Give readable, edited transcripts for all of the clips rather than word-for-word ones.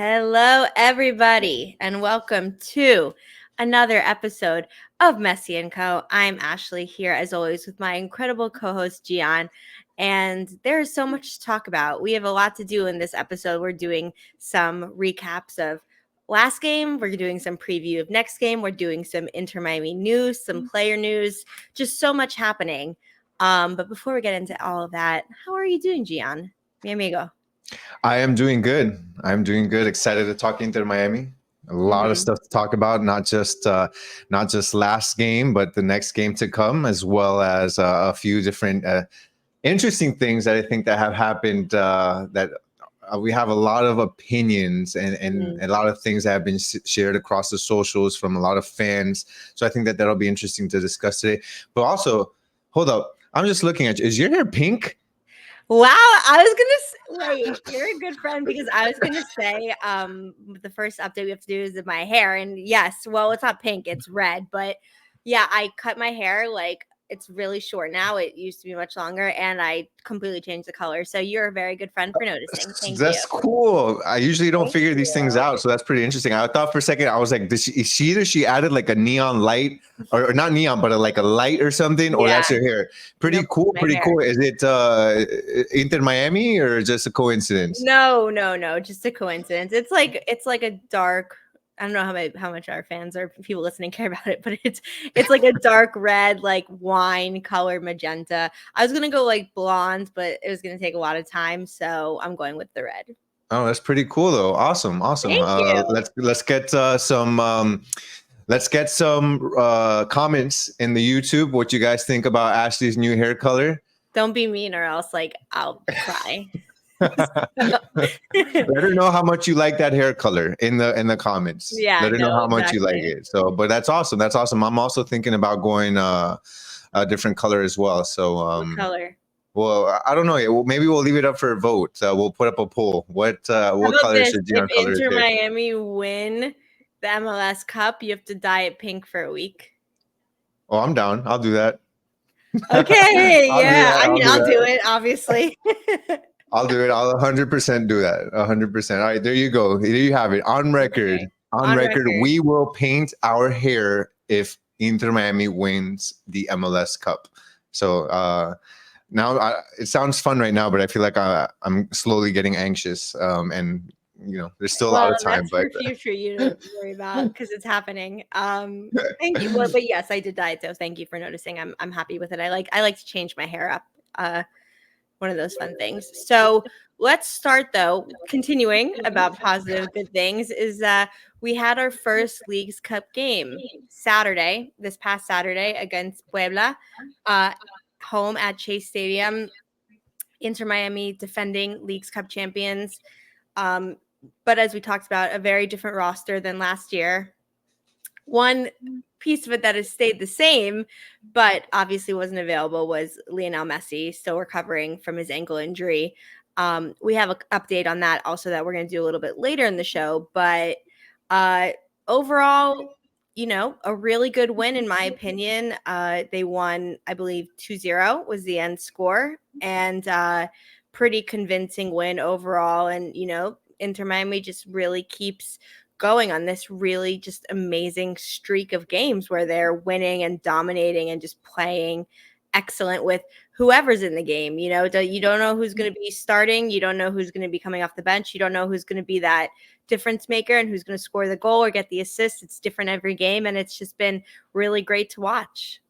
Hello, everybody, and welcome to another episode of Messi Co. I'm Ashley here, as always, with my incredible co-host Gian, and there's so much to talk about. We have a lot to do in this episode. We're doing some recaps of last game. We're doing some preview of next game. We're doing some Inter Miami news, some player news, just so much happening. But before we get into all of that, how are you doing, Gian? Mi amigo. I am doing good. I'm doing good. Excited to talk Inter Miami. A lot of stuff to talk about, not just last game, but the next game to come, as well as a few different interesting things that I think that have happened. That we have a lot of opinions and a lot of things that have been shared across the socials from a lot of fans. So I think that that'll be interesting to discuss today. But also, hold up, I'm just looking at you. Is your hair pink? Wow, I was gonna wait. You're a good friend because I was gonna say the first update we have to do is my hair, and yes, well, it's not pink, it's red, but yeah, I cut my hair like it's really short now. It used to be much longer, and I completely changed the color. So you're a very good friend for noticing. Thank you. That's cool. I usually don't Thank figure these things you. out, so that's pretty interesting. I thought for a second, I was like, she added like a neon light, or not neon, but like a light or something, or that's Yeah. her hair? Pretty Nope, cool, my pretty hair. cool. Is it Inter Miami or just a coincidence? No, just a coincidence. It's like a dark. I don't know how much our fans or people listening care about it, but it's like a dark red, like wine color magenta. I was gonna go like blonde, but it was gonna take a lot of time, so I'm going with the red. Oh, that's pretty cool though. Awesome. Thank you. Let's get some comments in the YouTube. What you guys think about Ashley's new hair color? Don't be mean, or else like I'll cry. Let her know how much you like that hair color in the comments. Yeah, Let her know no, how much you like exactly. it. So, but that's awesome. That's awesome. I'm also thinking about going a different color as well. So, What color? well, I don't know yet. Well, maybe we'll leave it up for a vote. We'll put up a poll. What How about color this? should If Gian color his Inter hair? Miami win the MLS Cup, you have to dye it pink for a week. Oh, I'm down. I'll do that. Okay, I'll do yeah. that. I mean, I'll I'll do do that. it, obviously. I'll do it. I'll 100% do that. 100%. All right, there you go. There you have it. On record. Okay. On On record, record. we will paint our hair if Inter Miami wins the MLS Cup. So now it sounds fun right now, but I feel like I'm slowly getting anxious. And there's still a lot of time. That's But for future you to worry about because it's happening. Thank you. Well, but yes, I did dye it, so thank you for noticing. I'm happy with it. I like to change my hair up. One of those fun things. So let's start though. Continuing about positive good things is we had our first Leagues Cup game this past Saturday against Puebla, home at Chase Stadium. Inter Miami defending Leagues Cup champions. But as we talked about, a very different roster than last year. One piece of it that has stayed the same, but obviously wasn't available, was Lionel Messi, still recovering from his ankle injury. We have an update on that also that we're going to do a little bit later in the show. But overall, a really good win, in my opinion. They won, I believe, 2-0 was the end score, and pretty convincing win overall. And, Inter Miami just really keeps going on this really just amazing streak of games where they're winning and dominating and just playing excellent with whoever's in the game. You don't know who's going to be starting. You don't know who's going to be coming off the bench. You don't know who's going to be that difference maker and who's going to score the goal or get the assist. It's different every game, and it's just been really great to watch.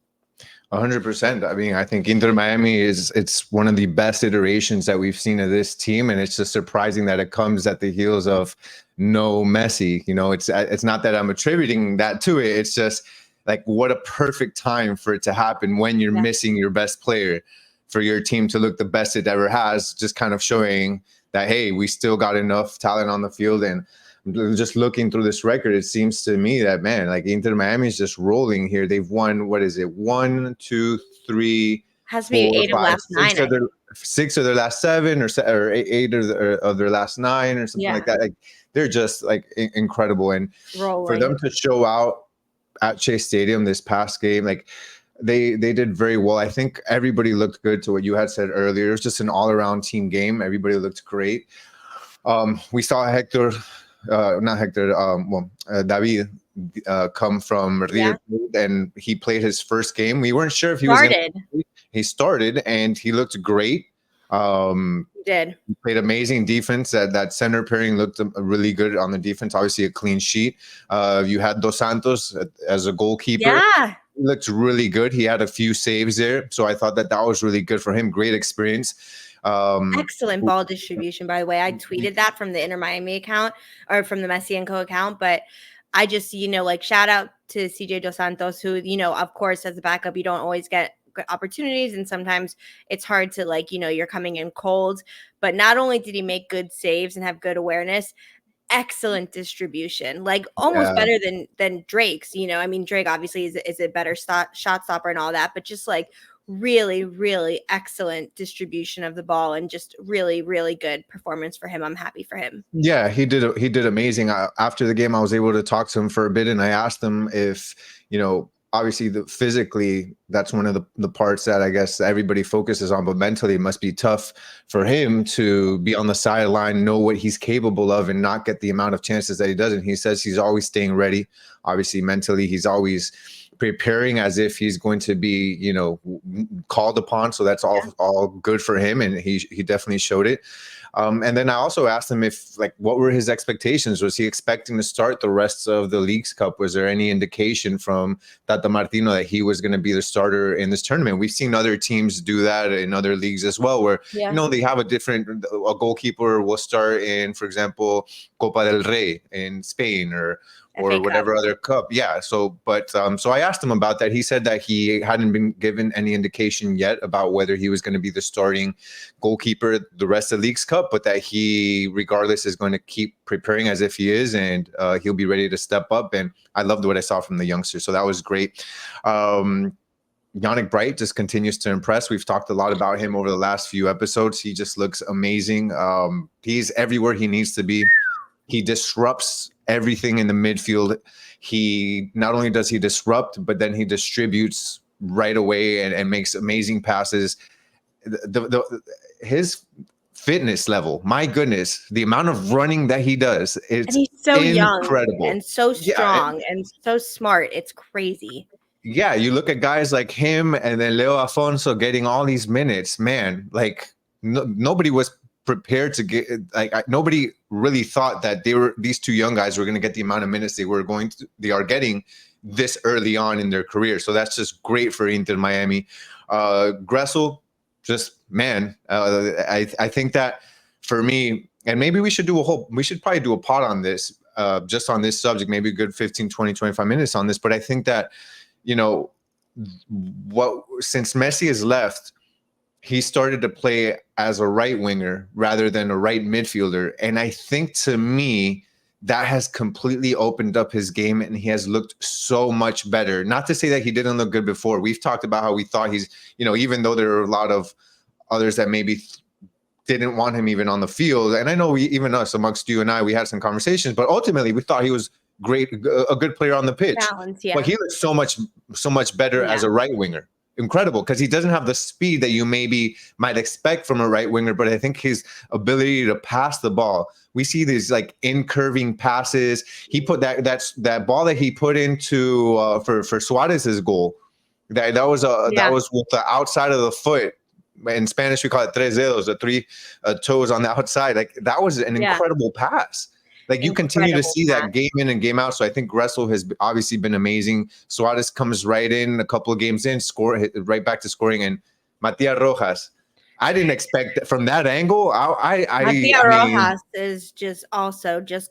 100%. I mean, I think Inter Miami it's one of the best iterations that we've seen of this team, and it's just surprising that it comes at the heels of no Messi. It's not that I'm attributing that to it. It's just like what a perfect time for it to happen when you're missing your best player, for your team to look the best it ever has, just kind of showing that, hey, we still got enough talent on the field. And just looking through this record, it seems to me that, man, like Inter Miami is just rolling here. They've won, what is it? 1, 2, 3, has to be 4, 8 of 5, last 6 of their last 7, or 8 of their last 9, or something like that. Like, they're just like incredible. And rolling. For them to show out at Chase Stadium this past game, like they did very well. I think everybody looked good, to what you had said earlier. It was just an all-around team game. Everybody looked great. We saw Hector not Hector, David, come from River Plate, and he played his first game. We weren't sure if he was going to. He started, and he looked great. He did. He played amazing defense. That center pairing looked really good on the defense. Obviously, a clean sheet. You had Dos Santos as a goalkeeper. Yeah. He looked really good. He had a few saves there. So I thought that was really good for him. Great experience. Excellent ball distribution, by the way. I tweeted that from the Inter Miami account or from the Messi Co account, but I just, like, shout out to CJ Dos Santos, who, of course, as a backup, you don't always get opportunities, and sometimes it's hard to, like, you're coming in cold. But not only did he make good saves and have good awareness, excellent distribution, like almost better than Drake's. I mean, Drake obviously is a better shot stopper and all that, but just like really, really excellent distribution of the ball and just really, really good performance for him. I'm happy for him. Yeah, he did amazing. After the game, I was able to talk to him for a bit, and I asked him if, obviously physically, that's one of the parts that I guess everybody focuses on, but mentally it must be tough for him to be on the sideline, know what he's capable of, and not get the amount of chances that he does. And he says he's always staying ready. Obviously, mentally, he's always preparing as if he's going to be, called upon. So that's all good for him, and he definitely showed it. And then I also asked him if, like, what were his expectations? Was he expecting to start the rest of the Leagues Cup? Was there any indication from Tata Martino that he was going to be the starter in this tournament? We've seen other teams do that in other leagues as well, where, they have a goalkeeper will start in, for example, Copa del Rey in Spain or whatever other cup. Yeah. So I asked him about that. He said that he hadn't been given any indication yet about whether he was going to be the starting goalkeeper the rest of the Leagues Cup, but that he, regardless, is going to keep preparing as if he is, and he'll be ready to step up. And I loved what I saw from the youngster. So that was great. Yannick Bright just continues to impress. We've talked a lot about him over the last few episodes. He just looks amazing. He's everywhere he needs to be. He disrupts everything in the midfield. He not only does he disrupt, but then he distributes right away and makes amazing passes. His fitness level, my goodness, the amount of running that he does, it's and he's so incredible. Young and so strong and so smart. It's crazy. Yeah, you look at guys like him and then Leo Afonso getting all these minutes, man, like nobody was prepared to get, nobody really thought that these two young guys were going to get the amount of minutes they are getting this early on in their career. So that's just great for Inter Miami. Gressel, just, man, I think that for me, and maybe we should probably do a pod on this, just on this subject, maybe a good 15, 20, 25 minutes on this. But I think that, since Messi has left, he started to play as a right winger rather than a right midfielder. And I think, to me, that has completely opened up his game, and he has looked so much better. Not to say that he didn't look good before. We've talked about how we thought he's, even though there are a lot of others that maybe didn't want him even on the field. And I know even us, amongst you and I, we had some conversations, but ultimately we thought he was great, a good player on the pitch. Balance, yeah. But he looks so much better as a right winger. Incredible, because he doesn't have the speed that you might expect from a right winger, but I think his ability to pass the ball, we see these like incurving passes. He put that ball that he put into for Suarez's goal. That was with the outside of the foot. In Spanish, we call it tres dedos, the three toes on the outside. Like, that was an incredible pass. Like, you continue to see that game in and game out. So I think Gressel has obviously been amazing. Suarez comes right in a couple of games in, right back to scoring. And Matias Rojas, I didn't expect that from that angle. Matias Rojas is just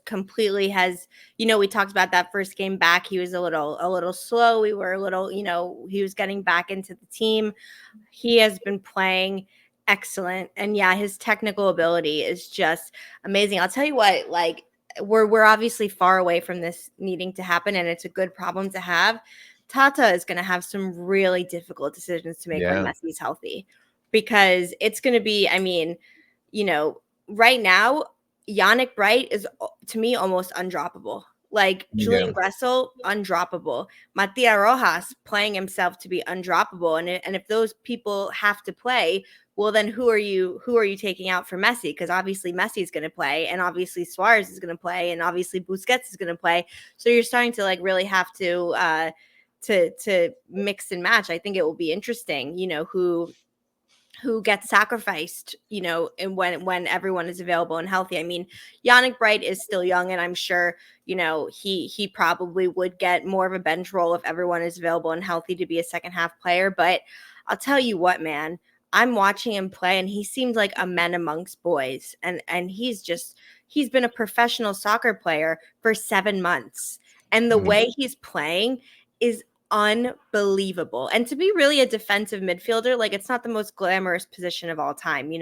completely has, we talked about that first game back. He was a little slow. We were a little, he was getting back into the team. He has been playing excellent. And yeah, his technical ability is just amazing. I'll tell you what, like, we're obviously far away from this needing to happen, and it's a good problem to have. Tata is going to have some really difficult decisions to make when Messi's healthy, because it's going to be, right now, Yannick Bright is, to me, almost undroppable. Like, Julian Gressel, undroppable. Matias Rojas playing himself to be undroppable. And if those people have to play, well, then who are you taking out for Messi? Because obviously Messi is going to play, and obviously Suarez is going to play, and obviously Busquets is going to play. So you're starting to like really have to mix and match. I think it will be interesting, who gets sacrificed, and when everyone is available and healthy. I mean, Yannick Bright is still young, and I'm sure, he probably would get more of a bench role if everyone is available and healthy to be a second half player. But I'll tell you what, man, I'm watching him play, and he seems like a man amongst boys. And he's been a professional soccer player for 7 months. And the way he's playing is unbelievable. And to be really a defensive midfielder, like, it's not the most glamorous position of all time,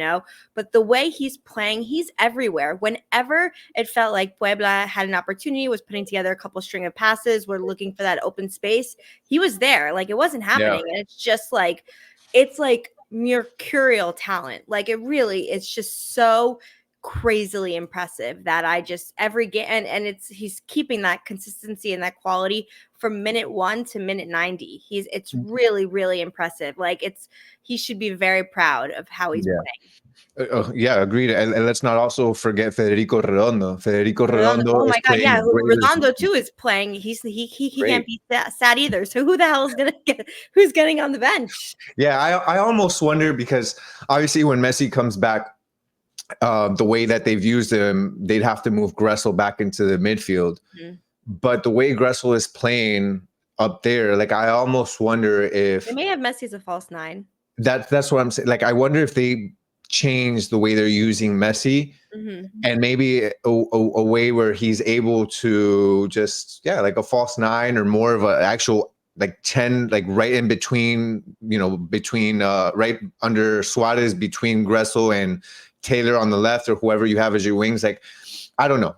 but the way he's playing, he's everywhere. Whenever it felt like Puebla had an opportunity, was putting together a couple string of passes, we're looking for that open space, he was there. Like, it wasn't happening. And it's like mercurial talent. Like, it's just so crazily impressive that I just every game, and he's keeping that consistency and that quality from minute 1 to minute 90. It's really, really impressive. Like, he should be very proud of how he's playing. Yeah, agreed. And let's not also forget Federico Redondo. Oh is my God, yeah. Redondo too is playing. He can't be sad either. So who the hell is who's getting on the bench? Yeah, I almost wonder, because obviously when Messi comes back, the way that they've used him, they'd have to move Gressel back into the midfield. But the way Gressel is playing up there, like, I almost wonder if they may have Messi as a false 9. That's what I'm saying. Like, I wonder if they change the way they're using Messi, and maybe a way where he's able to just, like a false 9, or more of an actual like 10, like right in between, right under Suarez, between Gressel and Taylor on the left, or whoever you have as your wings. Like, I don't know,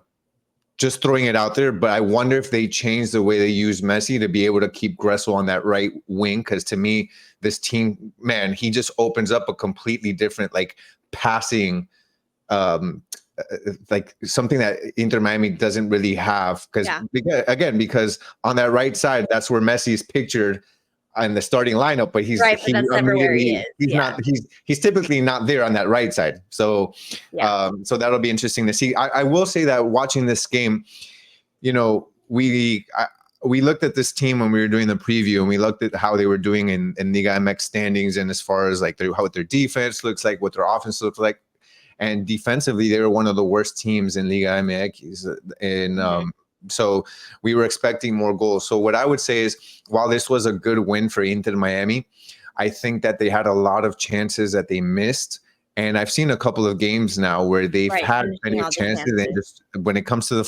just throwing it out there, but I wonder if they change the way they use Messi to be able to keep Gressel on that right wing. Because to me, this team, man, he just opens up a completely different, like, passing, like something that Inter Miami doesn't really have. Because on that right side, that's where Messi is pictured in the starting lineup, but he's right, but that's never where he is. He's typically not there on that right side. So so that'll be interesting to see. I will say that watching this game, we looked at this team when we were doing the preview, and we looked at how they were doing in Liga MX standings, and as far as like what their defense looks like, what their offense looks like. And defensively, they were one of the worst teams in Liga MX. And so we were expecting more goals. So what I would say is, while this was a good win for Inter Miami, I think that they had a lot of chances that they missed. And I've seen a couple of games now where they've had plenty of chances. And just when it comes to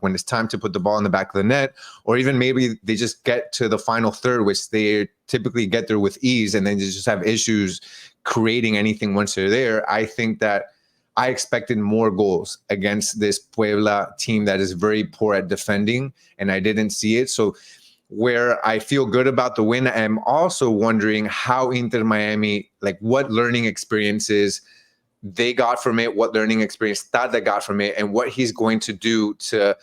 when it's time to put the ball in the back of the net, or even maybe they just get to the final third, which they typically get there with ease, and then they just have issues creating anything once they're there. I think that I expected more goals against this Puebla team that is very poor at defending, and I didn't see it. So where I feel good about the win, I'm also wondering how Inter Miami, like, what learning experiences they got from it, what learning experience Tata got from it, and what he's going to do to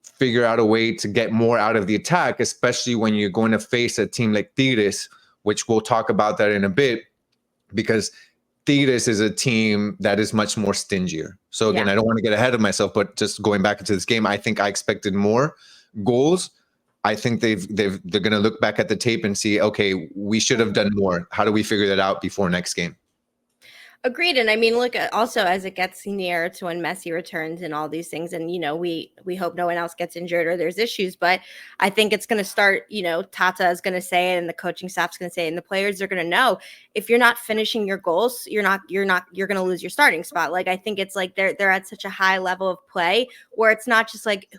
figure out a way to get more out of the attack, especially when you're going to face a team like Tigres, which we'll talk about that in a bit, because Tigres is a team that is much more stingier. So again, I don't want to get ahead of myself, but just going back into this game, I think I expected more goals. I think they're going to look back at the tape and see, okay, we should have done more. How do we figure that out before next game? Agreed. And I mean, look, also as it gets near to when Messi returns and all these things, and, we hope no one else gets injured or there's issues, but I think it's going to start, Tata is going to say it, and the coaching staff's going to say it, and the players are going to know, if you're not finishing your goals, you're going to lose your starting spot. Like, I think it's like they're at such a high level of play where it's not just like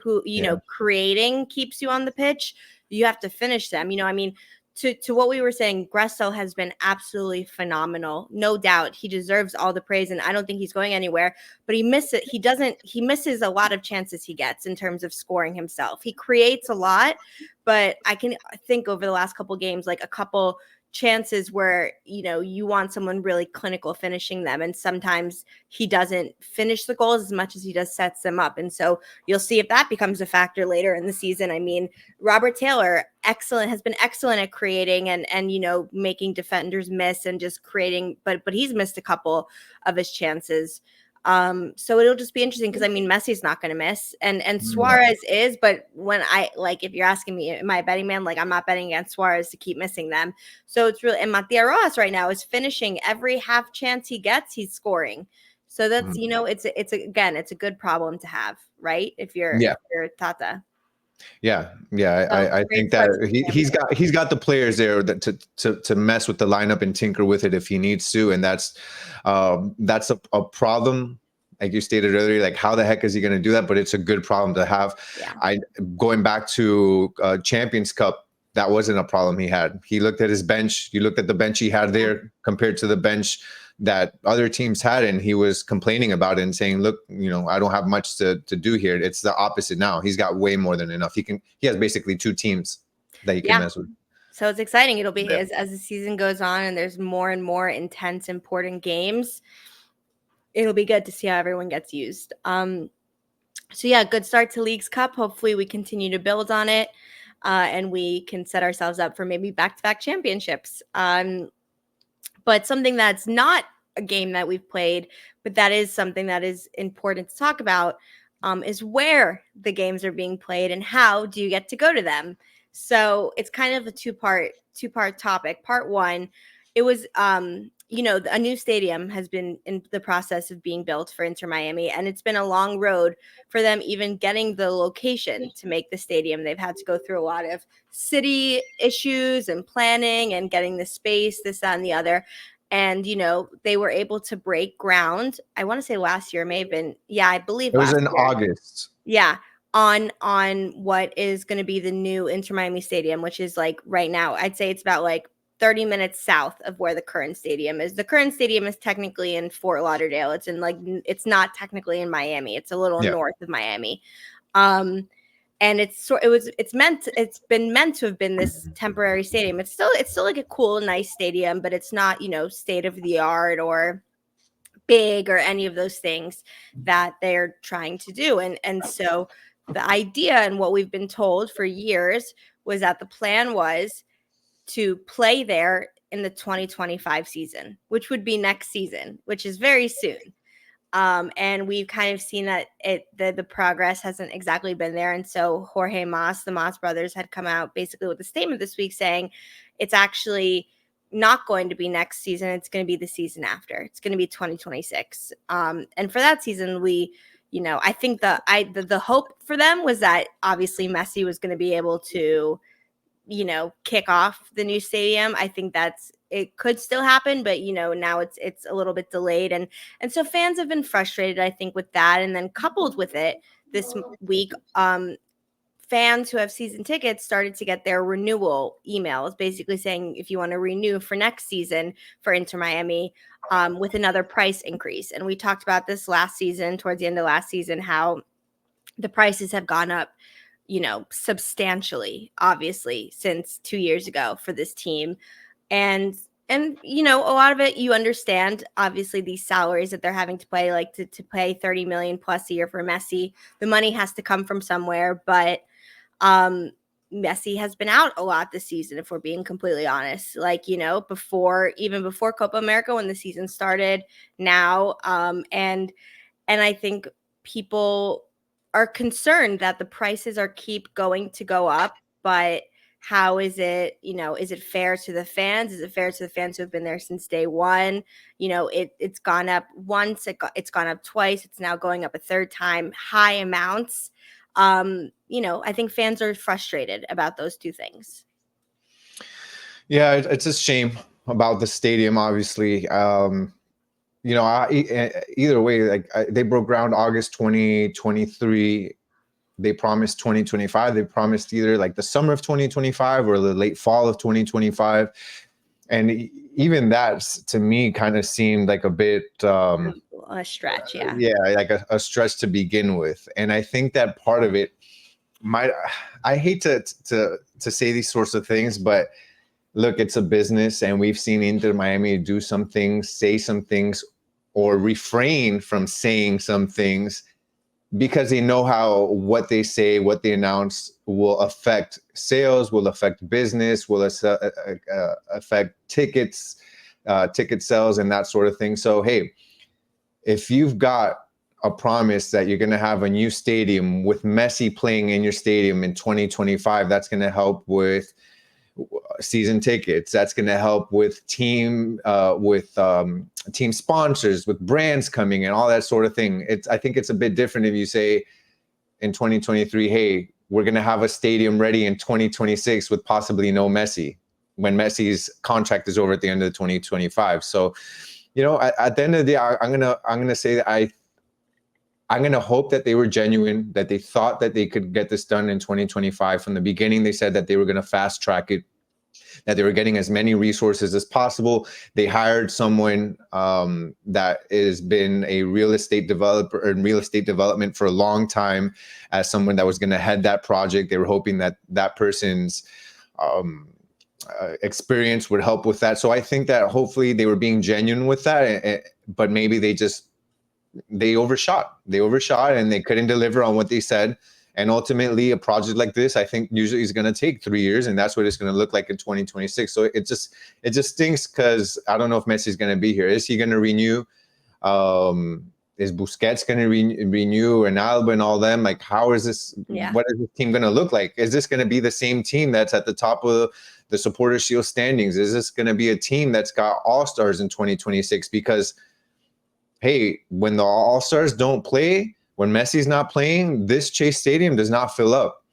creating keeps you on the pitch. You have to finish them. I mean, to what we were saying, Gressel has been absolutely phenomenal. No doubt. He deserves all the praise, and I don't think he's going anywhere, but he misses a lot of chances he gets in terms of scoring himself. He creates a lot, but I can think over the last couple games, like a couple chances where, you know, you want someone really clinical finishing them, and sometimes he doesn't finish the goals as much as he does sets them up. And so you'll see if that becomes a factor later in the season. I mean, Robert Taylor has been excellent at creating and you know, making defenders miss and just creating, but he's missed a couple of his chances. So it'll just be interesting because I mean, Messi's not going to miss, and Suarez is. But when I like, if you're asking me, am I a betting man? Like, I'm not betting against Suarez to keep missing them. So it's really, and Matías Rojas right now is finishing every half chance he gets, he's scoring. So that's, you know, it's a good problem to have, right? If you're Tata. Yeah, I think that he's got the players there that to mess with the lineup and tinker with it if he needs to, and that's a problem. Like you stated earlier, like how the heck is he going to do that? But it's a good problem to have. Yeah. Going back to Champions Cup, that wasn't a problem he had. He looked at his bench. You looked at the bench he had there compared to the bench that other teams had, and he was complaining about it and saying, look, you know, I don't have much to do here. It's the opposite now. He's got way more than enough. He has basically 2 teams that he can mess with. So it's exciting. It'll be as the season goes on and there's more and more intense, important games, it'll be good to see how everyone gets used. So yeah, good start to Leagues Cup. Hopefully we continue to build on it, and we can set ourselves up for maybe back-to-back championships. But something that's not a game that we've played, but that is something that is important to talk about, is where the games are being played and how do you get to go to them. So it's kind of a two-part topic. Part one, it was, you know, a new stadium has been in the process of being built for Inter Miami, and it's been a long road for them even getting the location to make the stadium. They've had to go through a lot of city issues and planning and getting the space, this, that, and the other. And, you know, they were able to break ground. I want to say last year, may have been, I believe it was in year. August. Yeah. On what is going to be the new Inter Miami Stadium, which is like right now, I'd say it's about like 30 minutes south of where the current stadium is. The current stadium is technically in Fort Lauderdale. It's in it's not technically in Miami. It's a little north of Miami. And it's been meant to have been this temporary stadium. It's still like a cool, nice stadium, but it's not, you know, state of the art or big or any of those things that they're trying to do. And so the idea and what we've been told for years was that the plan was to play there in the 2025 season, which would be next season, which is very soon. And we've kind of seen that the progress hasn't exactly been there. And so Jorge Mas, the Mas brothers, had come out basically with a statement this week saying it's actually not going to be next season. It's going to be the season after. It's going to be 2026. And for that season, I think the hope for them was that obviously Messi was going to be able to, you know, kick off the new stadium. I think it could still happen, but you know, now it's a little bit delayed. And so fans have been frustrated, I think, with that. And then coupled with it this week, fans who have season tickets started to get their renewal emails, basically saying, if you want to renew for next season for Inter Miami, with another price increase. And we talked about this last season, towards the end of last season, how the prices have gone up, you know, substantially, obviously, since 2 years ago for this team. And you know, a lot of it, you understand, obviously, these salaries that they're having to pay, like to pay 30 million plus a year for Messi. The money has to come from somewhere, but Messi has been out a lot this season, if we're being completely honest. Like, you know, even before Copa America, when the season started, now, and I think people are concerned that the prices keep going to go up, but how is it, you know, is it fair to the fans? Is it fair to the fans who have been there since day one? You know, it's gone up once, it's gone up twice, it's now going up a third time, high amounts. You know, I think fans are frustrated about those two things. Yeah, it's a shame about the stadium, obviously. You know, either way, like they broke ground August 2023. They promised 2025. They promised either like the summer of 2025 or the late fall of 2025. And even that, to me, kind of seemed like a bit a stretch. Yeah, like a stretch to begin with. And I think that part of it I hate to say these sorts of things, but look, it's a business, and we've seen Inter Miami do some things, say some things, or refrain from saying some things because they know how what they say, what they announce will affect sales, will affect business, will affect tickets, ticket sales, and that sort of thing. So, hey, if you've got a promise that you're going to have a new stadium with Messi playing in your stadium in 2025, that's going to help with season tickets. That's going to help with team team sponsors, with brands coming and all that sort of thing. I think it's a bit different if you say in 2023, hey, we're going to have a stadium ready in 2026 with possibly no Messi, when Messi's contract is over at the end of 2025. So, at the end of the day, I'm gonna say that I'm gonna hope that they were genuine, that they thought that they could get this done in 2025. From the beginning, they said that they were going to fast track it, that they were getting as many resources as possible. They hired someone that has been a real estate developer and real estate development for a long time, as someone that was going to head that project. They were hoping that that person's experience would help with that. So I think that hopefully they were being genuine with that, but maybe they overshot. They overshot and they couldn't deliver on what they said. And ultimately, a project like this, I think, usually is going to take 3 years, and that's what it's going to look like in 2026. So it just stinks because I don't know if Messi's going to be here. Is he going to renew? Is Busquets going to renew, and Alba and all them? Like, how is this? Yeah. What is this team going to look like? Is this going to be the same team that's at the top of the Supporters Shield standings? Is this going to be a team that's got all-stars in 2026? Because, hey, when the all-stars don't play, when Messi's not playing, this Chase Stadium does not fill up.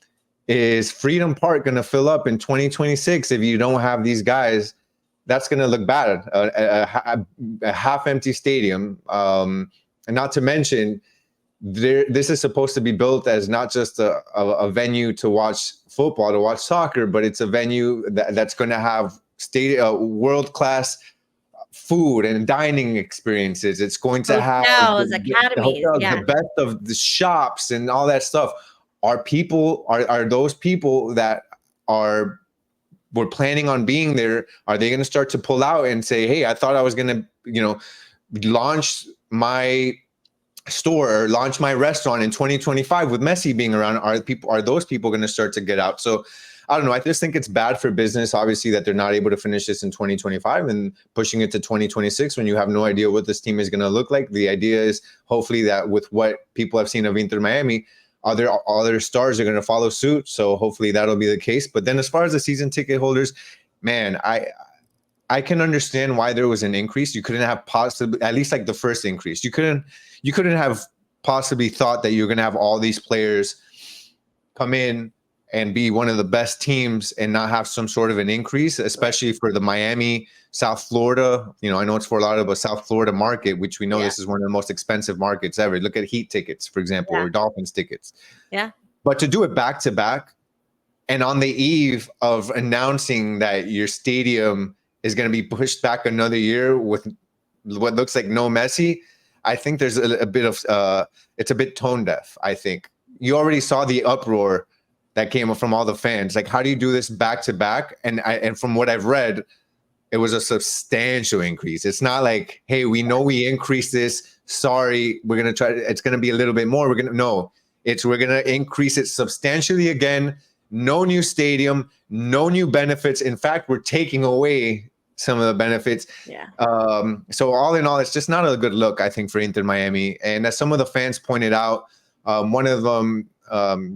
Is Freedom Park going to fill up in 2026 if you don't have these guys? That's going to look bad. A half-empty stadium. And not to mention, this is supposed to be built as not just a venue to watch football, to watch soccer, but it's a venue that's going to have world-class food and dining experiences. It's going to have hotels, academies, the best of the shops and all that stuff. Are those people that were planning on being there, are they going to start to pull out and say, hey, I thought I was going to, launch my store or launch my restaurant in 2025 with Messi being around? Are those people going to start to get out? So I don't know. I just think it's bad for business, obviously, that they're not able to finish this in 2025 and pushing it to 2026 when you have no idea what this team is going to look like. The idea is hopefully that with what people have seen of Inter Miami, other stars are going to follow suit. So hopefully that'll be the case. But then as far as the season ticket holders, man, I can understand why there was an increase. You couldn't have possibly, at least like the first increase, you couldn't have possibly thought that you're going to have all these players come in and be one of the best teams and not have some sort of an increase, especially for the Miami, South Florida. I know it's for a lot of a South Florida market, which we know this is one of the most expensive markets ever. Look at Heat tickets, for example, or Dolphins tickets. Yeah. But to do it back to back and on the eve of announcing that your stadium is going to be pushed back another year with what looks like no Messi, I think there's a bit of, it's a bit tone deaf, I think. You already saw the uproar that came from all the fans. Like, how do you do this back to back? And from what I've read, it was a substantial increase. It's not like, hey, we know we increased this. Sorry, we're gonna try. It's gonna be a little bit more. We're gonna increase it substantially again. No new stadium, no new benefits. In fact, we're taking away some of the benefits. Yeah. So all in all, it's just not a good look, I think, for Inter Miami. And as some of the fans pointed out, one of them,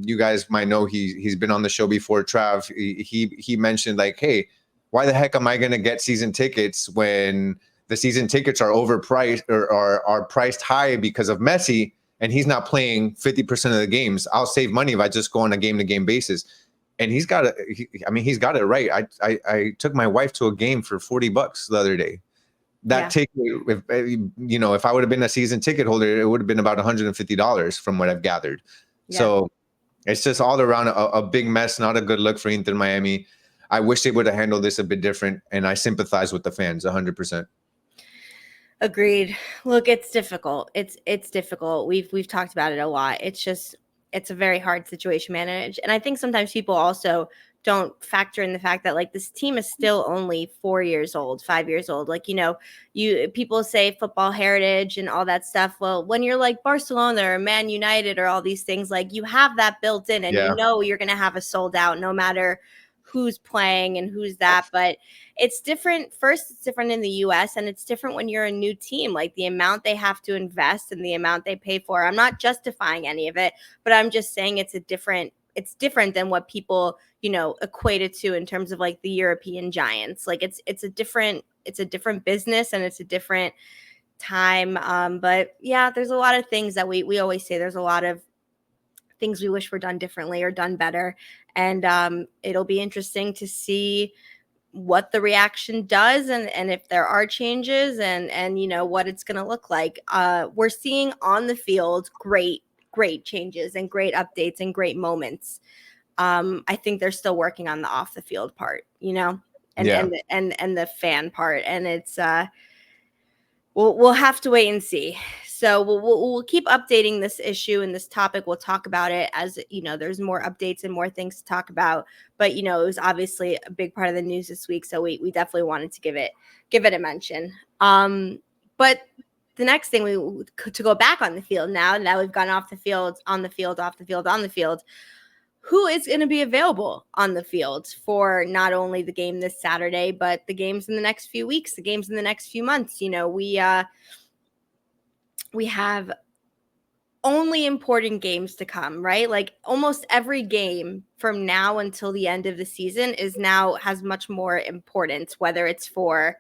you guys might know, he's been on the show before, Trav. He mentioned, like, hey, why the heck am I going to get season tickets when the season tickets are overpriced or are priced high because of Messi, and he's not playing 50% of the games? I'll save money if I just go on a game-to-game basis. And he's got he's got it right. I took my wife to a game for $40 the other day. That ticket, if I would have been a season ticket holder, it would have been about $150 from what I've gathered. Yeah. So it's just all around a big mess, not a good look for Inter Miami. I wish they would have handled this a bit different, and I sympathize with the fans 100%. Agreed. Look, it's difficult. It's difficult. We've talked about it a lot. It's a very hard situation to manage. And I think sometimes people also don't factor in the fact that like this team is still only 4 years old, 5 years old. Like, people say football heritage and all that stuff. Well, when you're like Barcelona or Man United or all these things, like you have that built in, and you're going to have a sold out no matter who's playing and who's that. But it's different. First, it's different in the US, and it's different when you're a new team. Like the amount they have to invest and the amount they pay for. I'm not justifying any of it, but I'm just saying it's different than what people, equate it to in terms of like the European giants. Like it's a different business, and it's a different time. But yeah, there's a lot of things that we always say. There's a lot of things we wish were done differently or done better. And it'll be interesting to see what the reaction does, and if there are changes, and what it's going to look like. We're seeing on the field great changes and great updates and great moments. I think they're still working on the off the field part, and the fan part, and it's we'll have to wait and see. So we'll keep updating this issue and this topic. We'll talk about it as there's more updates and more things to talk about. But it was obviously a big part of the news this week, so we definitely wanted to give it a mention. But the next thing to go back on the field now that we've gone off the field, on the field, off the field, on the field. Who is going to be available on the field for not only the game this Saturday, but the games in the next few weeks, the games in the next few months? We have only important games to come, right? Like almost every game from now until the end of the season has much more importance, whether it's for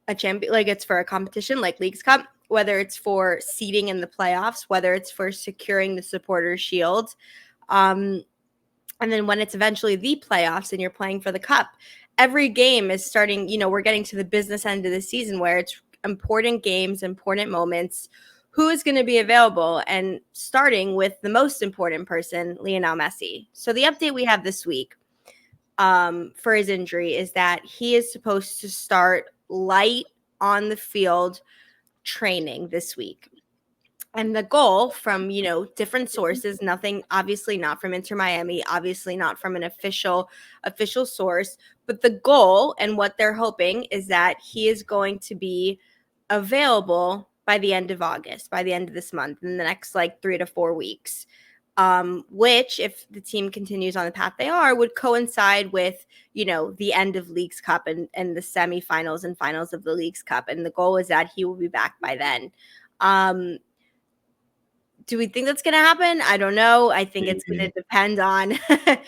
a champion, like it's for a competition like Leagues Cup, whether it's for seeding in the playoffs, whether it's for securing the Supporters Shield. And then when it's eventually the playoffs and you're playing for the cup, every game is starting, we're getting to the business end of the season where it's important games, important moments. Who is going to be available? And starting with the most important person, Lionel Messi. So the update we have this week for his injury is that he is supposed to start light on the field training this week. And the goal from, different sources, nothing, obviously not from Inter Miami, obviously not from an official source, but the goal and what they're hoping is that he is going to be available by the end of August, by the end of this month, in the next 3 to 4 weeks, which, if the team continues on the path they are, would coincide with, the end of Leagues Cup and the semifinals and finals of the Leagues Cup. And the goal is that he will be back by then. Do we think that's going to happen? I don't know. I think it's going to depend on, the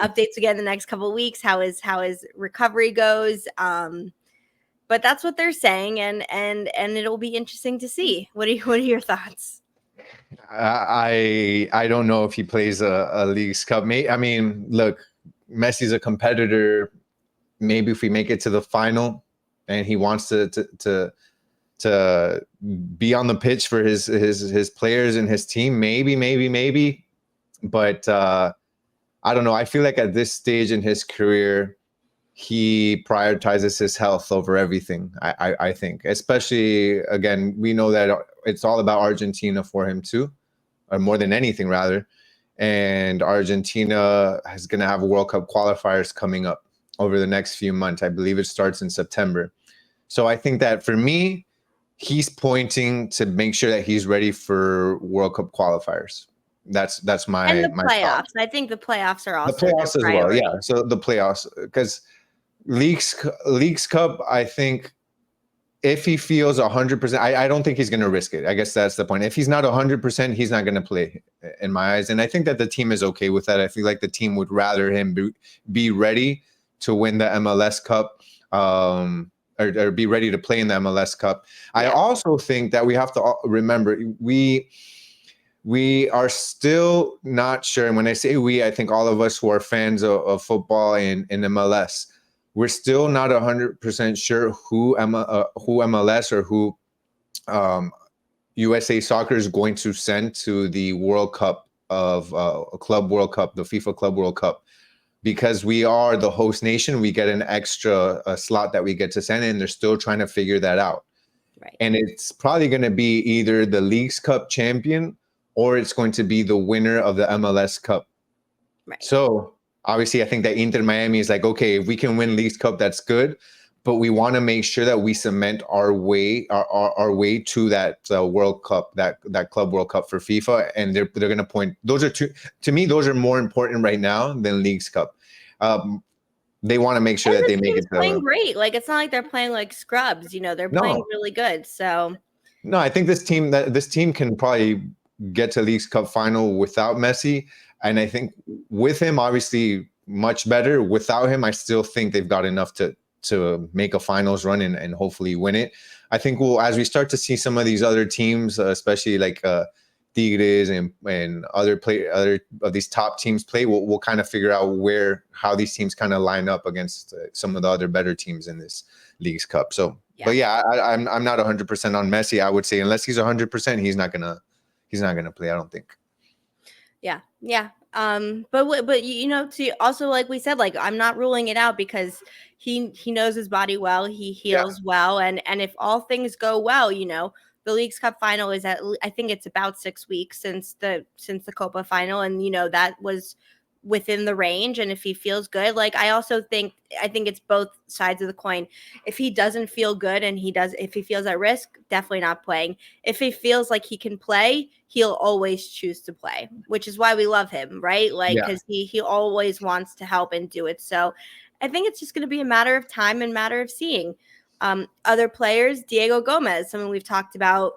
updates we get in the next couple of weeks, how his recovery goes. But that's what they're saying, and it'll be interesting to see. What are your thoughts? I don't know if he plays a Leagues Cup. Look, Messi's a competitor. Maybe if we make it to the final, and he wants to be on the pitch for his players and his team, maybe. But I don't know. I feel like at this stage in his career, he prioritizes his health over everything. I think, especially, again, we know that it's all about Argentina for him too, or more than anything rather. And Argentina is going to have World Cup qualifiers coming up over the next few months. I believe it starts in September. So I think that for me, he's pointing to make sure that he's ready for World Cup qualifiers. That's my and the playoffs. thought. I think the playoffs are also the playoffs as well. Yeah, so the playoffs, because Leagues Cup, I think if he feels 100%, I don't think he's going to risk it. I guess that's the point. If he's not 100%, he's not going to play, in my eyes. And I think that the team is okay with that. I feel like the team would rather him be ready to win the MLS Cup, or be ready to play in the MLS Cup. Yeah. I also think that we have to remember, we are still not sure. And when I say we, I think all of us who are fans of football in MLS, we're still not 100% sure who MLS or who USA Soccer is going to send to the World Cup of Club World Cup, the FIFA Club World Cup. Because we are the host nation, we get an extra slot that we get to send in. They're still trying to figure that out. Right. And it's probably going to be either the Leagues Cup champion or it's going to be the winner of the MLS Cup. Right. So obviously, I think that Inter Miami is like, okay, if we can win Leagues Cup, that's good. But we want to make sure that we cement our way, our way to that World Cup, that Club World Cup for FIFA, and they're going to point. Those are two, to me. Those are more important right now than Leagues Cup. They want to make sure And that the they make team's it playing to. great. Like, it's not like they're playing like scrubs. They're playing No, really good. So no, I think this team can probably get to Leagues Cup final without Messi, and I think with him, obviously, much better. Without him, I still think they've got enough to make a finals run and hopefully win it. I think as we start to see some of these other teams, especially like Tigres and other of these top teams play, we'll kind of figure out how these teams kind of line up against some of the other better teams in this Leagues Cup. So, yeah. but yeah, I'm not 100% on Messi. I would say unless he's 100%, he's not gonna play. I don't think. Yeah. But to also, like we said, like, I'm not ruling it out because he knows his body well. He Yeah, heals well, and if all things go well, the League's Cup final is I think it's about 6 weeks since the Copa final, and that was within the range. And if he feels good, like, I think it's both sides of the coin. If he doesn't feel good and if he feels at risk, definitely not playing. If he feels like he can play, he'll always choose to play, which is why we love him, right? Like, yeah, because he always wants to help and do it. So I think it's just going to be a matter of time and matter of seeing. Other players, Diego Gomez, someone we've talked about,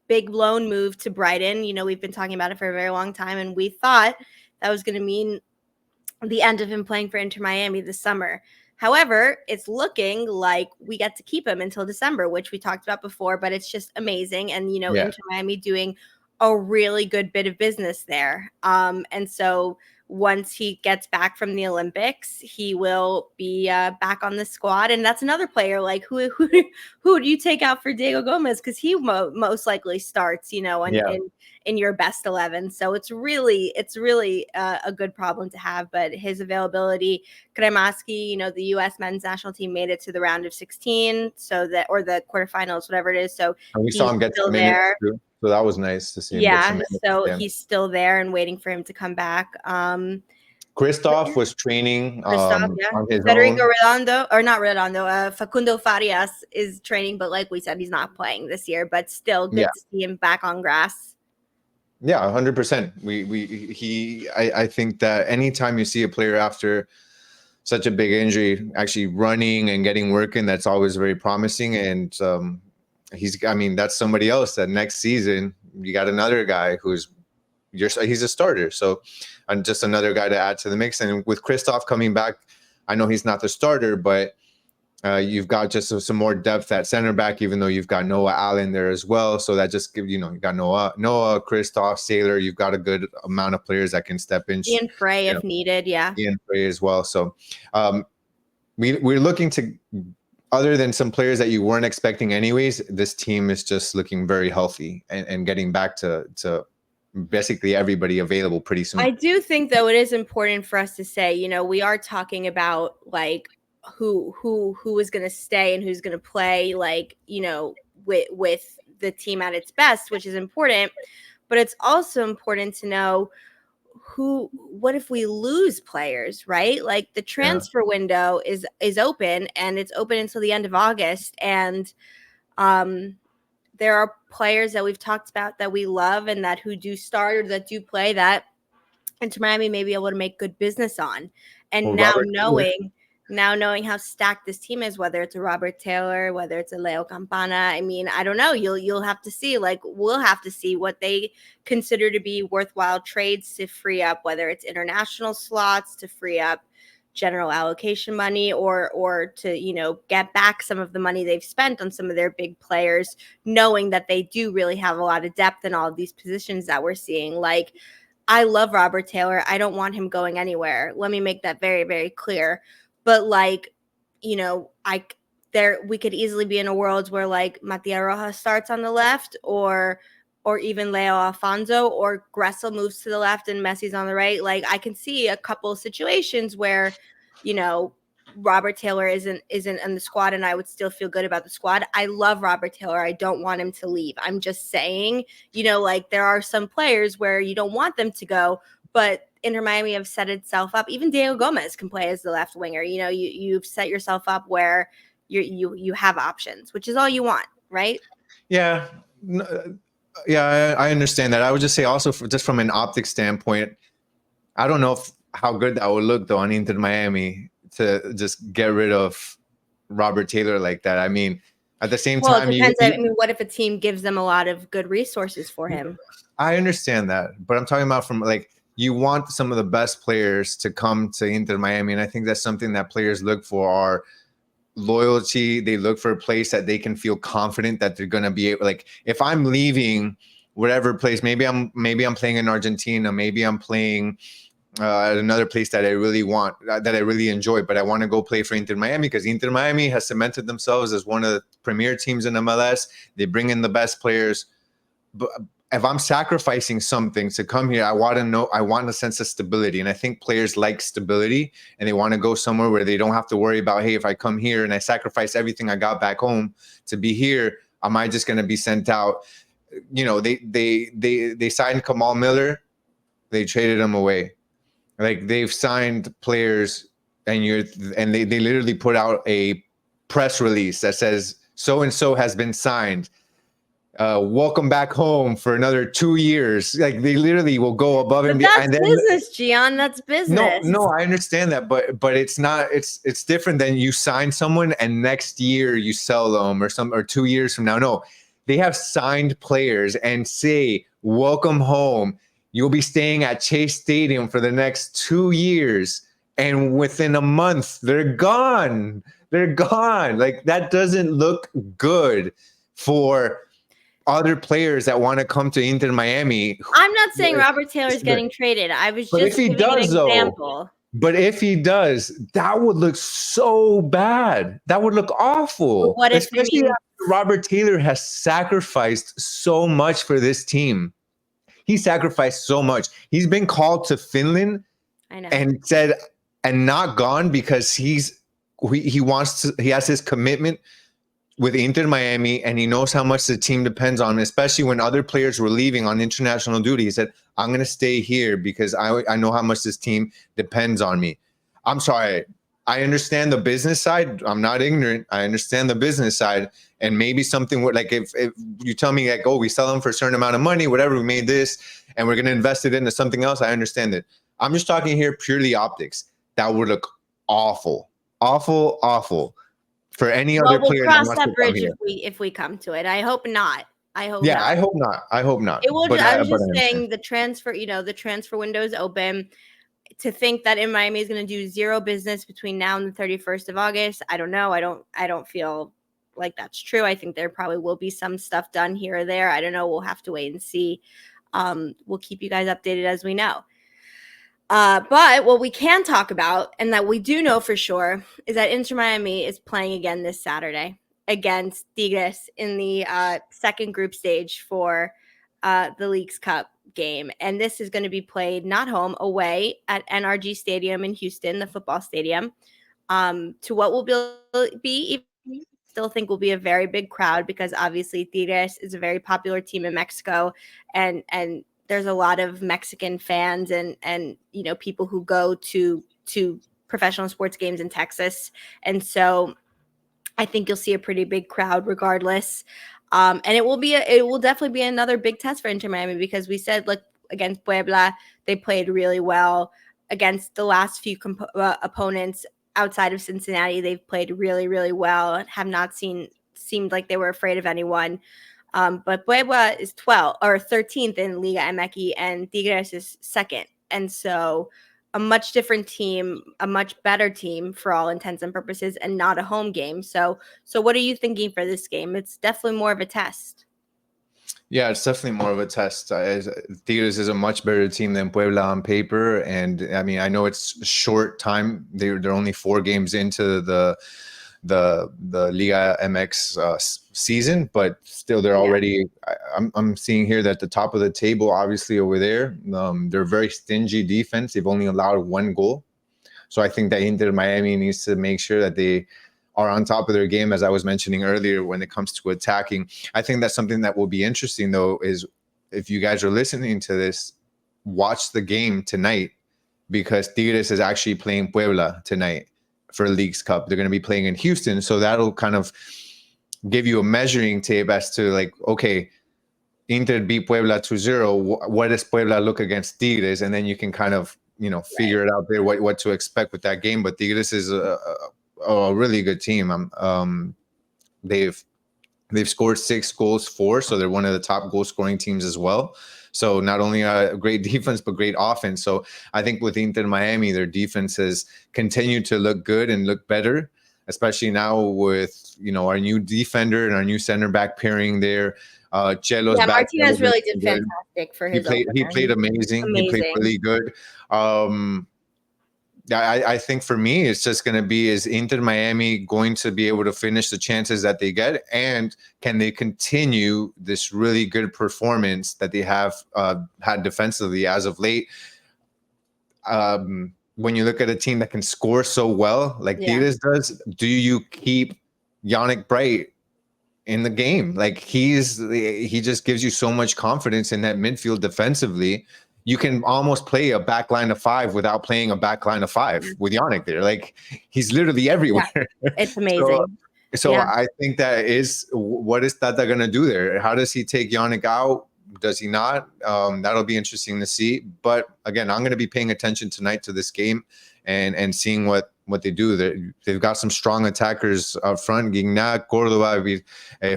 big loan move to Brighton. We've been talking about it for a very long time, and we thought that was going to mean the end of him playing for Inter Miami this summer. However, it's looking like we get to keep him until December, which we talked about before, but it's just amazing. And, yeah. Inter Miami doing a really good bit of business there. And so once he gets back from the Olympics, he will be back on the squad. And that's another player, like, who do you take out for Diego Gomez? Because he most likely starts, Yeah. in your best 11. So it's really a good problem to have. But his availability, Kremaski, the U.S. men's national team made it to the round of 16, or the quarterfinals, whatever it is. So And we saw he's him get still some minutes there. too. So that was nice to see him get some Yeah, minutes. so Yeah. he's still there and waiting for him to come back. But Christoph yeah, was training Christoph, yeah. on his Federico own. Redondo, or not Redondo, Facundo Farias is training, but like we said, he's not playing this year. But still, Yeah. good to see him back on grass. Yeah, 100%. I think that anytime you see a player after such a big injury actually running and getting working, that's always very promising. And I mean, that's somebody else that next season you got another guy he's a starter. So, and just another guy to add to the mix. And with Christoph coming back, I know he's not the starter, but you've got just some more depth at center back, even though you've got Noah Allen there as well. So that just gives, you got Noah, Christoph, Sailor. You've got a good amount of players that can step in. Ian Frey, if needed, yeah. Ian Frey as well. So we're looking to, other than some players that you weren't expecting anyways, this team is just looking very healthy and getting back to basically everybody available pretty soon. I do think, though, it is important for us to say, we are talking about, like, who is going to stay and who's going to play, like, with the team at its best, which is important. But it's also important to know what if we lose players, right? Like, the transfer window is open, and it's open until the end of August. And there are players that we've talked about that we love and that who do start or that do play that Inter Miami may be able to make good business on. And Well, now knowing how stacked this team is, whether it's a Robert Taylor, whether it's a Leo Campana, I mean, I don't know. You'll have to see. Like, we'll have to see what they consider to be worthwhile trades to free up, whether it's international slots to free up general allocation money, or to get back some of the money they've spent on some of their big players, knowing that they do really have a lot of depth in all of these positions that we're seeing. Like, I love Robert Taylor. I don't want him going anywhere. Let me make that very, very clear. But, like, we could easily be in a world where, like, Matia Rojas starts on the left, or even Leo Alfonso, or Gressel moves to the left and Messi's on the right. Like, I can see a couple of situations where, Robert Taylor isn't in the squad, and I would still feel good about the squad. I love Robert Taylor. I don't want him to leave. I'm just saying, like, there are some players where you don't want them to go, but Inter Miami have set itself up. Even Diego Gomez can play as the left winger. You know, you've set yourself up where you have options, which is all you want, right? Yeah. Yeah, I understand that. I would just say also just from an optic standpoint, I don't know how good that would look though on Inter Miami to just get rid of Robert Taylor like that. I mean, at the same Well, it time, depends. I mean, what if a team gives them a lot of good resources for him? I understand that, but I'm talking about from like you want some of the best players to come to Inter Miami, and I think that's something that players look for are loyalty. They look for a place that they can feel confident that they're going to be able. Like if I'm leaving whatever place, maybe I'm playing in Argentina, maybe I'm playing at another place that I really want, that I really enjoy, but I want to go play for Inter Miami because Inter Miami has cemented themselves as one of the premier teams in MLS. They bring in the best players. But if I'm sacrificing something to come here, I want a sense of stability. And I think players like stability and they want to go somewhere where they don't have to worry about, hey, if I come here and I sacrifice everything I got back home to be here, am I just going to be sent out? You know, they signed Kamal Miller. They traded him away. Like they've signed players and they literally put out a press release that says so-and-so has been signed. Welcome back home for another 2 years. Like they literally will go above and beyond. That's business, Gian. That's business. No, I understand that, but it's not. It's different than you sign someone and next year you sell them or 2 years from now. No, they have signed players and say welcome home. You'll be staying at Chase Stadium for the next 2 years, and within a month they're gone. They're gone. Like that doesn't look good for other players that want to come to Inter Miami. I'm not saying Robert Taylor's getting traded. I was just giving an example. But if he does, that would look so bad. That would look awful. But what if especially after Robert Taylor has sacrificed so much for this team. He sacrificed so much. He's been called to Finland and said and not gone because he has his commitment with Inter Miami, and he knows how much the team depends on him, especially when other players were leaving on international duty. He said, I'm going to stay here because I know how much this team depends on me. I'm sorry. I understand the business side. I'm not ignorant. I understand the business side. And maybe something like if you tell me like, oh, we sell them for a certain amount of money, whatever, we made this, and we're going to invest it into something else, I understand it. I'm just talking here purely optics. That would look awful, awful, awful. For any other player, we'll cross that bridge if we come to it. I hope not. I hope. Yeah, not. I hope not. I hope not. It will. I was just saying the transfer. You know, the transfer window is open. To think that in Miami is going to do zero business between now and the 31st of August, I don't know. I don't feel like that's true. I think there probably will be some stuff done here or there. I don't know. We'll have to wait and see. We'll keep you guys updated as we know. But what we can talk about, and that we do know for sure, is that Inter Miami is playing again this Saturday against Tigres in the second group stage for the Leagues Cup game. And this is going to be played not home, away at NRG Stadium in Houston, the football stadium, to what will be still think will be a very big crowd because obviously Tigres is a very popular team in Mexico, and there's a lot of Mexican fans and you know people who go to professional sports games in Texas, and so I think you'll see a pretty big crowd regardless. And it will definitely be another big test for Inter Miami because we said look against Puebla they played really well against the last few opponents outside of Cincinnati. They've played really really well and have not seemed like they were afraid of anyone. But Puebla is 12th or 13th in Liga MX and Tigres is second. And so a much different team, a much better team for all intents and purposes, and not a home game. So what are you thinking for this game? It's definitely more of a test. Yeah, it's definitely more of a test. Tigres is a much better team than Puebla on paper. And I mean, I know it's short time. They're only 4 games into the Liga MX season, but still they're already I'm seeing here that the top of the table obviously over there, they're very stingy defense. They've only allowed 1 goal, so I think that Inter Miami needs to make sure that they are on top of their game, as I was mentioning earlier, when it comes to attacking. I think that's something that will be interesting though, is if you guys are listening to this, watch the game tonight because Tigres is actually playing Puebla tonight for Leagues Cup. They're going to be playing in Houston, so that'll kind of give you a measuring tape as to like, okay, Inter beat Puebla 2-0. What does Puebla look against Tigres? And then you can kind of, figure it out there what to expect with that game. But Tigres is a really good team. They've scored 6 goals, 4, so they're one of the top goal scoring teams as well. So not only a great defense, but great offense. So I think with Inter Miami, their defense has continued to look good and look better, especially now with, our new defender and our new center back pairing there. Chelo's back. Martinez really did fantastic for his opener. He played amazing. He played really good. I think for me, it's just going to be, is Inter Miami going to be able to finish the chances that they get? And can they continue this really good performance that they have had defensively as of late? When you look at a team that can score so well, like Tigres does, do you keep Yannick Bright in the game? Like he just gives you so much confidence in that midfield defensively. You can almost play a back line of 5 without playing a back line of 5 with Yannick there. Like he's literally everywhere. Yeah, it's amazing. So I think that is, what is Tata going to do there? How does he take Yannick out? Does he not? That'll be interesting to see. But again, I'm going to be paying attention tonight to this game and seeing what they do. They've got some strong attackers up front. Gignac, Cordova,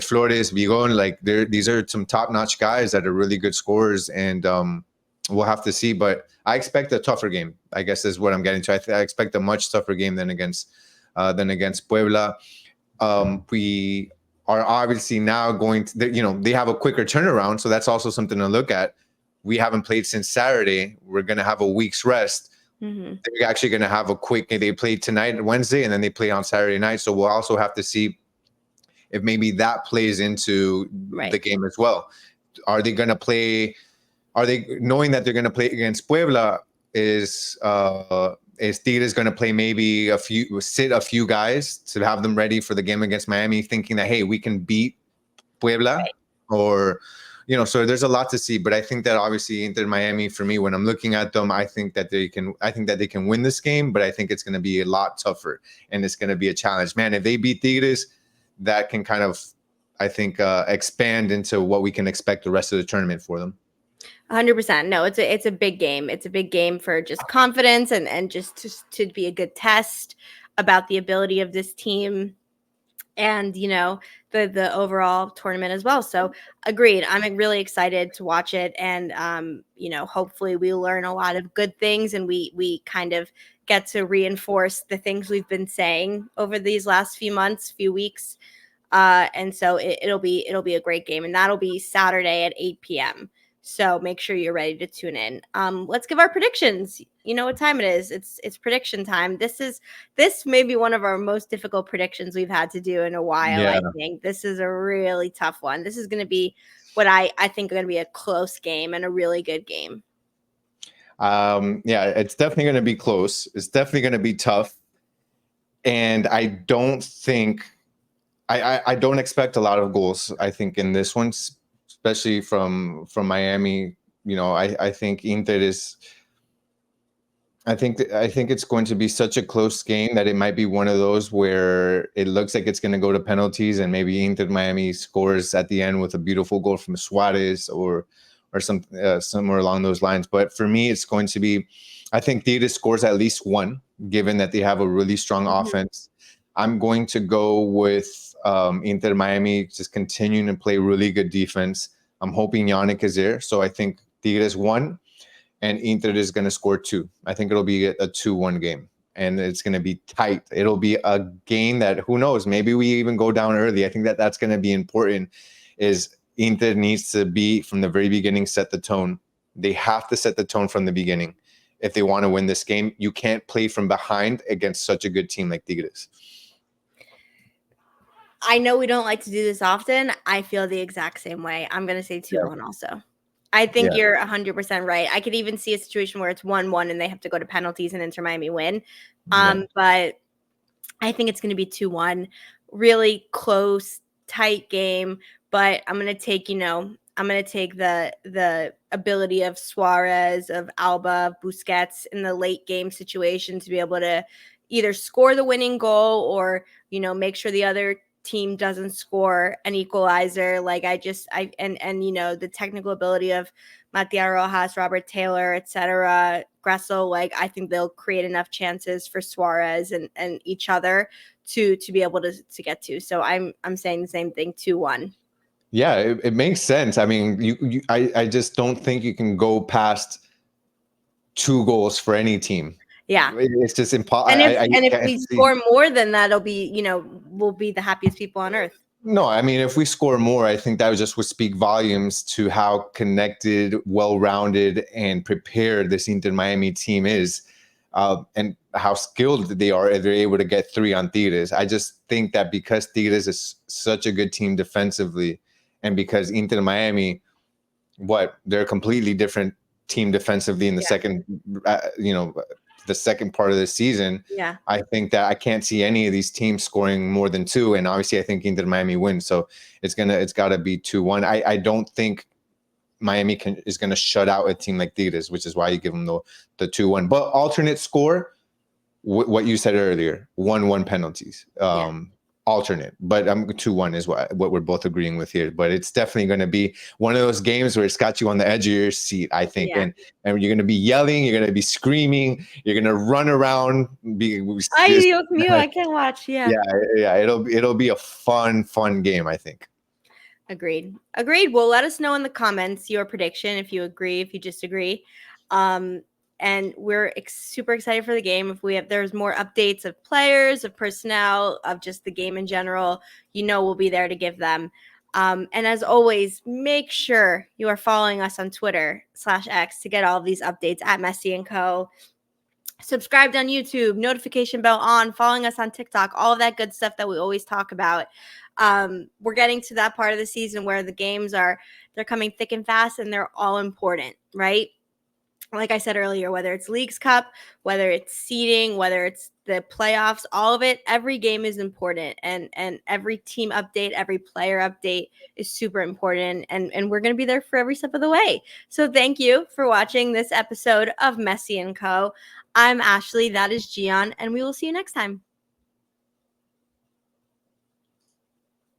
Flores, Vigon. Like these are some top-notch guys that are really good scorers, and we'll have to see. But I expect a tougher game, I guess is what I'm getting to. I expect a much tougher game than against Puebla. We are obviously now going to, they have a quicker turnaround, so that's also something to look at. We haven't played since Saturday. We're going to have a week's rest. Mm-hmm. They're actually going to have they play tonight, Wednesday, and then they play on Saturday night. So we'll also have to see if maybe that plays into the game as well. Are they going to play? Are they, knowing that they're going to play against Puebla, is Tigres going to play maybe sit a few guys to have them ready for the game against Miami, thinking that, hey, we can beat Puebla, or, so there's a lot to see. But I think that obviously Inter Miami, for me, when I'm looking at them, I think that they can win this game, but I think it's going to be a lot tougher and it's going to be a challenge. Man, if they beat Tigres, that can kind of, I think, expand into what we can expect the rest of the tournament for them. 100%. No, it's a big game. It's a big game for just confidence and just to be a good test about the ability of this team and, the overall tournament as well. So agreed. I'm really excited to watch it. And, hopefully we learn a lot of good things and we kind of get to reinforce the things we've been saying over these last few months, few weeks. And so it'll be a great game, and that'll be Saturday at 8 p.m. So make sure you're ready to tune in. Let's give our predictions. You know what time it is. It's prediction time. This may be one of our most difficult predictions we've had to do in a while. Yeah. I think this is a really tough one. This is going to be what I think going to be a close game and a really good game. Yeah, it's definitely going to be close. It's definitely going to be tough. And I don't think I don't expect a lot of goals, I think, in this one, especially from Miami. I think Inter is. I think it's going to be such a close game that it might be one of those where it looks like it's going to go to penalties, and maybe Inter Miami scores at the end with a beautiful goal from Suarez or somewhere along those lines. But for me, it's going to be, I think Tigres scores at least one, given that they have a really strong offense. I'm going to go with Inter Miami just continuing to play really good defense. I'm hoping Yannick is there. So I think Tigres 1 and Inter is going to score 2. I think it'll be a 2-1 game, and it's going to be tight. It'll be a game that, who knows, maybe we even go down early. I think that's going to be important, is Inter needs to be, from the very beginning, set the tone. They have to set the tone from the beginning if they want to win this game. You can't play from behind against such a good team like Tigres. I know we don't like to do this often. I feel the exact same way. I'm going to say 2-1 also. I think you're 100% right. I could even see a situation where it's 1-1 and they have to go to penalties and Inter Miami win. But I think it's going to be 2-1. Really close, tight game. But I'm going to take, I'm gonna take the ability of Suarez, of Alba, Busquets in the late game situation to be able to either score the winning goal or, you know, make sure the other team doesn't score an equalizer. Like and you know, the technical ability of Matia Rojas, Robert Taylor, etc., Gressel. Like I think they'll create enough chances for Suarez and each other to be able to get to. So I'm saying the same thing, 2-1. Yeah, it makes sense. I mean, I just don't think you can go past 2 goals for any team. Yeah. It's just impossible. And if Can't we see. score more, then that'll be, you know, we'll be the happiest people on earth. No, I mean, if we score more, I think that just would speak volumes to how connected, well-rounded, and prepared this Inter Miami team is, and how skilled they are. They're able to get 3 on Tigres. I just think that because Tigres is such a good team defensively, and because Inter Miami, they're a completely different team defensively in the second, the second part of the season. Yeah. I think that I can't see any of these teams scoring more than 2, and obviously I think Inter Miami wins. So it's got to be 2-1. I don't think Miami is gonna shut out a team like Tigres, which is why you give them the 2-1. But alternate score, what you said earlier, 1-1 penalties. Alternate, but 2-1 is what we're both agreeing with here. But it's definitely going to be one of those games where it's got you on the edge of your seat, I think. And you're going to be yelling, you're going to be screaming, you're going to run around. Ay, Dios mío, I can't watch. Yeah. It'll be a fun game, I think. Agreed. Well, let us know in the comments your prediction, if you agree, if you disagree. And we're super excited for the game. If there's more updates of players, of personnel, of just the game in general, you know, we'll be there to give them. And as always, make sure you are following us on Twitter/X to get all of these updates at Messi Co. Subscribed on YouTube, notification bell on, following us on TikTok, all of that good stuff that we always talk about. We're getting to that part of the season where the games they're coming thick and fast, and they're all important, right? Like I said earlier, whether it's Leagues Cup, whether it's seeding, whether it's the playoffs, all of it, every game is important, and every team update, every player update is super important, and we're going to be there for every step of the way. So thank you for watching this episode of Messi Co. I'm Ashley, that is Gian, and we will see you next time.